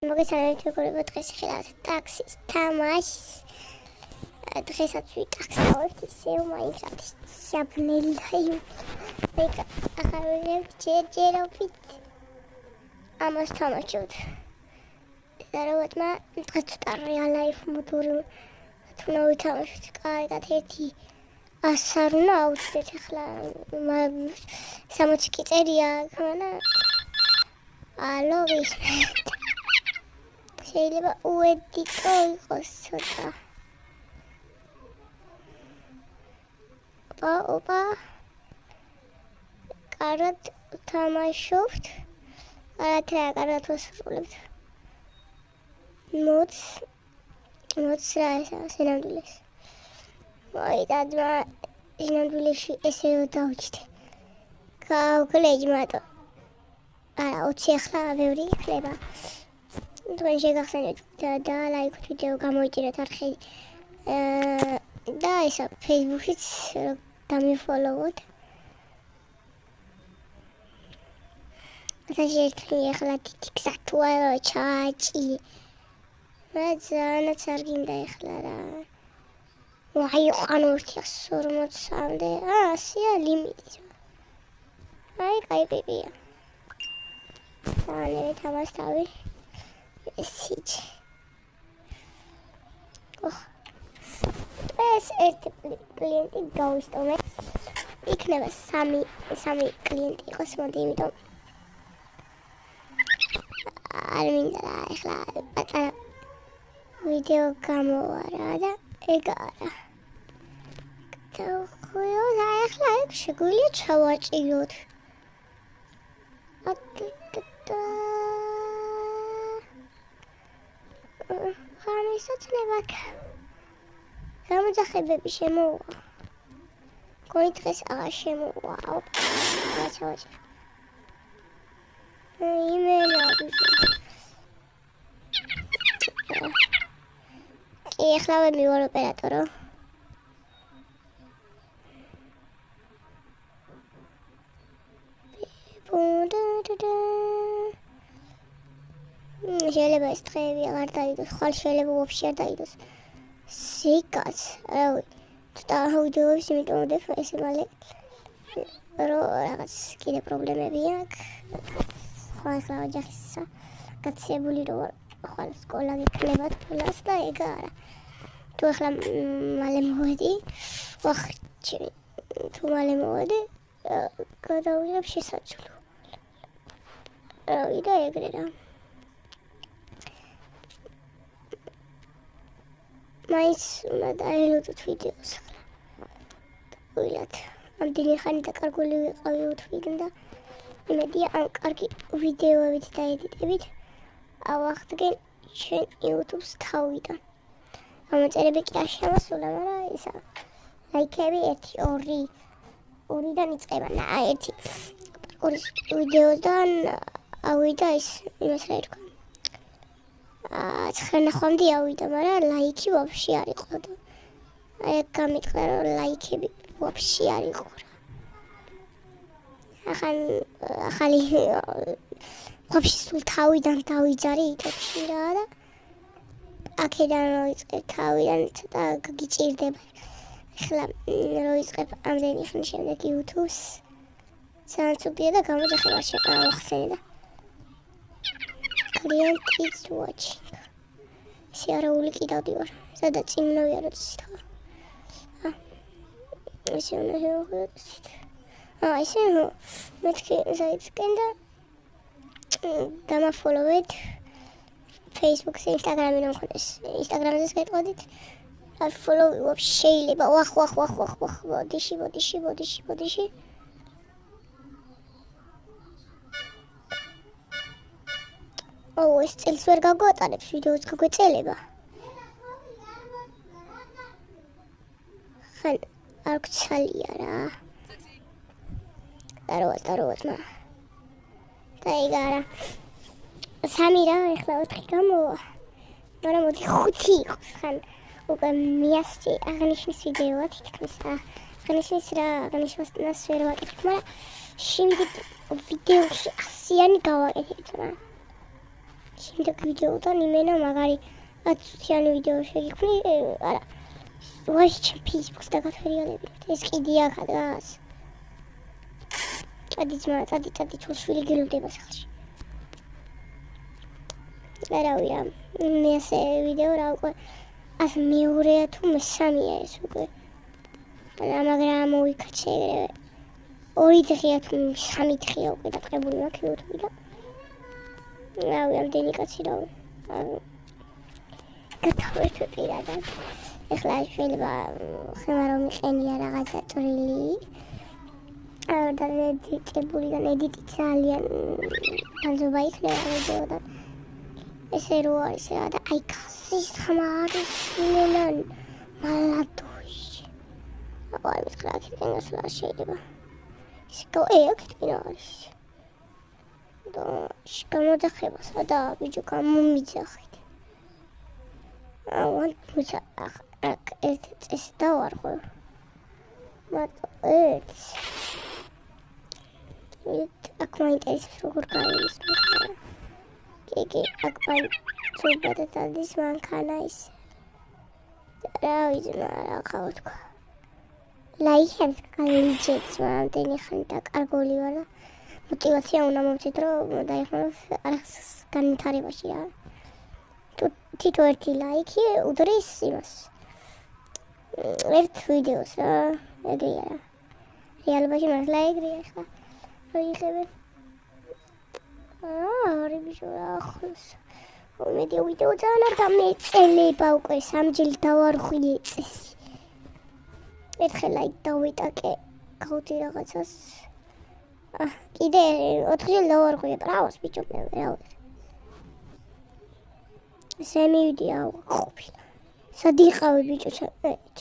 მოგესალმებით მეგობრებო, დღეს ხილავთ ტაქსის თამაშს. დღესაც ვიტაქსავთ ისევ მაინკრაფტის შაბნელი ახალებ ჯერჯერობით ამას თამაშობთ. და როცა დღეს ცოტა real life მოდური თუნდა ვითამაშოთ კარგად ერთი ასარნა აუჩდეთ ახლა 60 კი წერია ხანა ალო ვისმენთ შეიძლება უედიტო იყოს ცოტა ოპა კარგად თამაშობთ კარგად ვასრულებთ მოც რა ესა სინამდვილეს მოიტაძმა სინამდვილეში ესე დავჭდე გავგლეჯმატო არა 20 ახლა ბევრი იქნება თქვენ შეგახსენეთ და ლაიქოთ ვიდეო გამოიჭირეთ არხი და ისა ფეისბუქიც დამიფოლოვოთ ასაჟერთლი ახლა TikTok თუარო ჩაჭი რაზანაც არ გინდა ახლა რა ვაი ყანო 140-მდე ასია ლიმიტი აი კაი პიპია ანე თამაშავი სიჩ ეს ერთი კლიენტი გავისტომე იქნება სამი კლიენტი იყოს მოდი იმიტომ არ მინდა ახლა პატარა ვიდეო გამოვარა და ეგ არა დავხოიო და ახლა ეგ შეგვიძლია ჩავაჭიროთ ხამისაცნებად გამოძახებები შემოუვა გონი დღეს აღარ შემოუვა ოპა ჩავაჭირო იმელა კი ახლა ვიმივარ ოპერატორო შეიძლება ეს დღეები აღარ დაიდოს, ხვალ შეიძლება ვაფშე არ დაიდოს. სიკაც, რავი, ცოტა ვიდეოების იმიტომ ვდეფა ესე მალე რომ რაღაც კიდე პრობლემები აქვს. ხვალ ოჯახის გაცილებული რო ხვალ სკოლა გიქნება თულას და ეგ არა. თუ ახლა მალე მოვედი, ვახჩი, თუ მალე მოვედი, გადავიღებ შესაძლო. რავი და ეგრე რა. მაინც უნდა დაელოდოთ ვიდეოს ახლა. ვილათ, ამდენი ხანი დაკარგული ვიყავი უთვიდან და იმედია ამ კარგი ვიდეოებით და ედიტებით ავახდგენ ჩვენ YouTube-ს თავიდან. გამოწერები კი არ შემოსულა, მაგრამ ისა ლაიქები 1-2-დან იწყება. ერთი ვიდეოდან ავიდა ის იმას რა ერქვა. 9:30-მდე ავიდა, მაგრამ ლაიქი ვაფშე არ იყო და აი გამიტყდა რომ ლაიქები ვაფშე არ იყო რა. ახალი ვაფშე სულ თავიდან დავიძარი ითებში რა და აქედან როიწყებ თავიდან ცოტა გიჭირდება. ახლა როიწყებ ამდენი ხნის შემდეგ YouTube-ს ძალიან ცუდია და გამოძახება შევახსენე და client is watching. სიარეული კი დავდივარ. სადაც წინ მოვიაროთ სიტყვა. ესე უნდა შევხვდეთ. ესე მეთქი საიტსკენ და დამაფოლოვეთ Facebook-ს, Instagram-ი რომ ხდეს. Instagram-ზე გეტყოდით. follow ვაფშე შეიძლება. ვახ. ბოდიში. ეს წელს ვერ გაგვატარებს ვიდეოს გაგვეწელება. ხან არ გცალია რა. დაროვა. და ეგ არა. 3 რა, ახლა 4 გამოვა. მაგრამ მოდი 5 იყოს ხან. უკვე მიასწი აღნიშნის ვიდეოა თითქმის აღნიშნის რა აღნიშნას ვერ ვაკეთებ, მაგრამ შევიდეთ ვიდეოში 100-იანი გავაკეთეთ რა. შემდეგ ვიდეოდან იმენა მაგარი 10-წუთიანი ვიდეო შეგიქმნი, არა. ვაჟი ჩემ Facebook-ს დაგათვალიერებინეთ. ეს კიდე აქ დგას. წადი ძმა, წადი თუ შვილი გელუდება სახლში. არავია, მე ასე ვიდეო რა უკვე ას მეორეა თუ მესამეა ეს უკვე. მაგრამ მოვიქაჩე ეგრევე. 2 დღეა თუ 3 დღეა უკვე დაწყებული მაქვს YouTube-ი და რავი, ამდენი კაცი რა. გადავერთვე პირადად. ეხლა შეიძლება ხება რომ მიყენია რაღაცა წვრილი. და ედიტი ძალიან განზობა იქნება ვიდეოდან. ესე რო არის რა და აი ხასის ხმარის იმენან მალადუში. აი ეს კრაკიდან ასლა შეიძლება. ისკო ექტი არის. და შეგამოძახება სადა ბიჭო გამომიძახით. აუ თუცა აქ ეს დავარღვევ. მარტო ეს აქ მაინტერესებს როგორ გაიგეს მაგრამ კი აქ პანცუბად დადის მანქანა ის რა ვიცი რა ხაო თქვა ლაიქებს გაიჭეც რამდენი ხანი დაკარგული ვარ და мотивация უნდა მომწით რომ დაიხმაროს არხს განვითარებაში რა თითო ერთი ლაიქი უდრის იმას ერთ ვიდეოს რა ეგრეა რა რეალობაში მართლა ეგრეა ხა როიხები ორი ბიჭო ახლოს უმეტი ვიდეო ძალიან არ გამეწელება უკვე სამჯერ დავარხვი წესი ერთხელ აი დავიტაკე გავდი რაღაცას კიდე 4 ჯერ დავარხვი პრავოს ბიჭო მე რა სემივიდი ყოფილა სად იყავი ბიჭო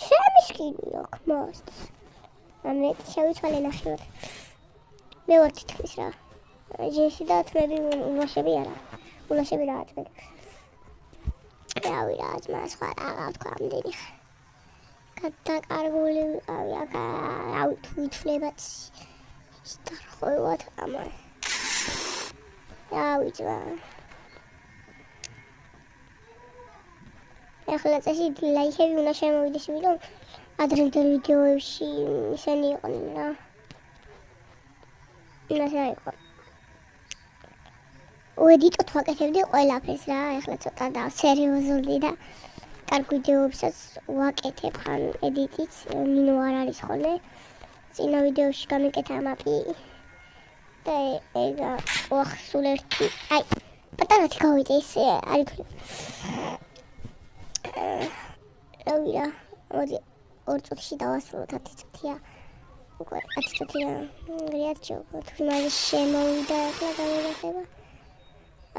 ჩემი სკინი აქ მას ამე შევიცვალე ნახევარ მე ვარ თითქმის რა ჯესი და თმები ულაშები არა ულაშები რა თმები რავი რა ძმა სხვა რა თქვა ამდენი გადაკარგული ვიყავი აქ რავი თუ ითვლებაც ისტარხოვოთ ამა რავი ძმა ეხლა წესი ლაიქები უნდა შემოვიდეს ვიდეო ადრინდელ ვიდეოებში ისენი იყვნენ რა იმასა იყო უედიტოთ ვაკეთებდი ყველაფერს რა ეხლა ცოტა და სერიოზული და კარგ ვიდეოებსაც ვაკეთებ ხან ედიტიც ნინო არ არის ხოლმე წინა ვიდეოში გამიკეთა მაპი და ეგა სულ ერთი აი პატარათი გავიწე ისე არის რავი რა მოდი 2 წუთში დავასრულოთ 10 წუთია უკვე 10 წუთია რეაქცია თუ მაგ შემოვიდა ახლა გამოდახება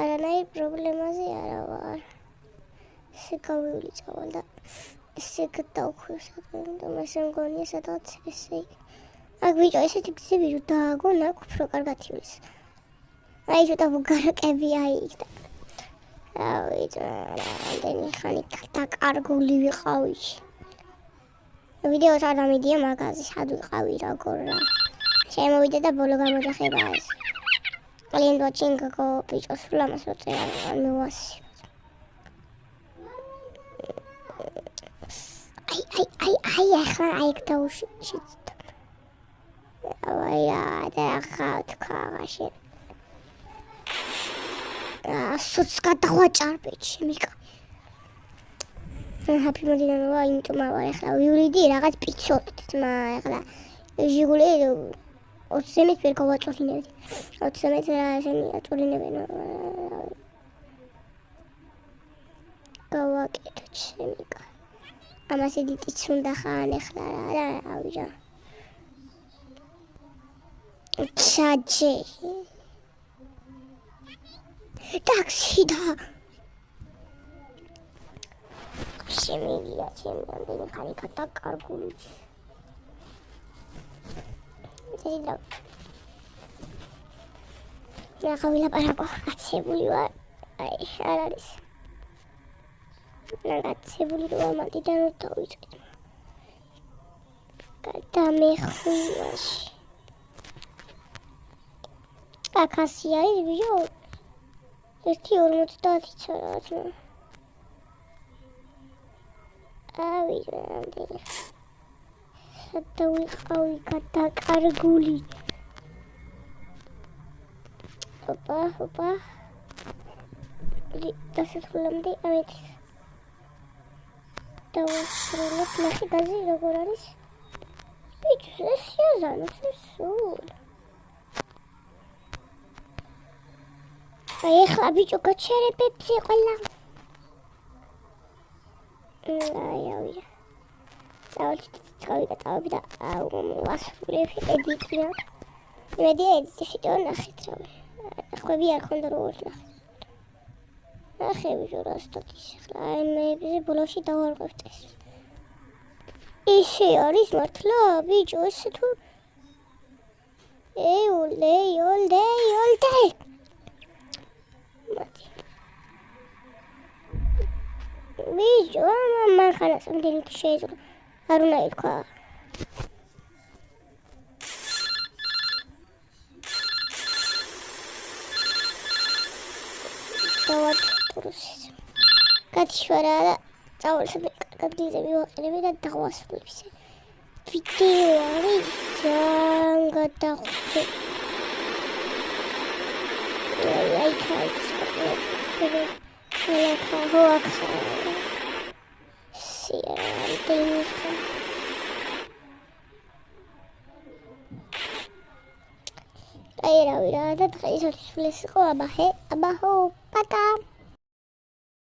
არანაირ პრობლემაზე არა ვარ ესე გავიული წავალ და ესე გადავხვევ სადღაც და მას მგონია სადღაც ესე აქ ბიჭო ესეთი გზები რომ დააგონ აქ უფრო კარგად ივლის აი ცოტა ვუგარაკები აი და რავი რამდენი ხანი დაკარგული ვიყავი ვიდეოს არ დამიდია მაგაზე სად ვიყავი როგორ რა შემოვიდა და ბოლო გამოძახება ეს კლიენტ ვაჩინგ გო ბიჭო სულ ამას ვწერა არ მოვასი აი ახლა აი დავუშვით აი და ახლა თქვაში სუც გადახვაჭარ ბიჭი მიკა ჰაპი მოდინა ინტომა ვარ ახლა ვივრიდი რაღაც პიცოთ თმა ახლა ჟიგული 20 მეტ ვერ გავაწურინებდი 20 მეტ რა ესენი აწურინებენ გავაკეთე ჩემიკა ამას ედიტიც უნდა ხან ახლა რა რავი რა ჩაჯე ტაქსი და შემიძლია ჩემი ამდენი ხანი გადაკარგული ზედა რა ვილაპარაკო აცებული ვარ აი არ არის აცებული რომ მანდიდან რომ დავიწყე გადამეხვიოში აქ ასი არის ბიჭო 1.50 რაღაცა. ავიღე ამდენი. სადა ვიყავი გადაკარგული. ოპა. დასასრულამდე ამით. დავასრულებ ნახე გაზი როგორ არის? ბიჭო, ეს სიაზანოს სულ. აი ხა ბიჭო გაჩერებებზე ყველა. ავიღე. წავიდა და ვასრულებ ედიტია. იმედია ედიტში ნახეთ რავი. ხვები არ ხონდა როგორ ნახეთ. ნახე ბიჭო რასთან ისე აი მე ბოლოში დავარღვევთ ეს. ისე არის მართლა ბიჭო ესე თუ ოლდე. მათი. ბიჭო მანქანას ამდენი თუ შეეძლო არ უნდა ითქვა. გადიშვარა და წავეცადე კარგად მივაყენები და დავასრულებ ისე. ვიდეო არის ძალიან გადახვდე. აი ქაიც. აი რავი რა და დღეისათვის ეს იყო აბა ჰო პაკა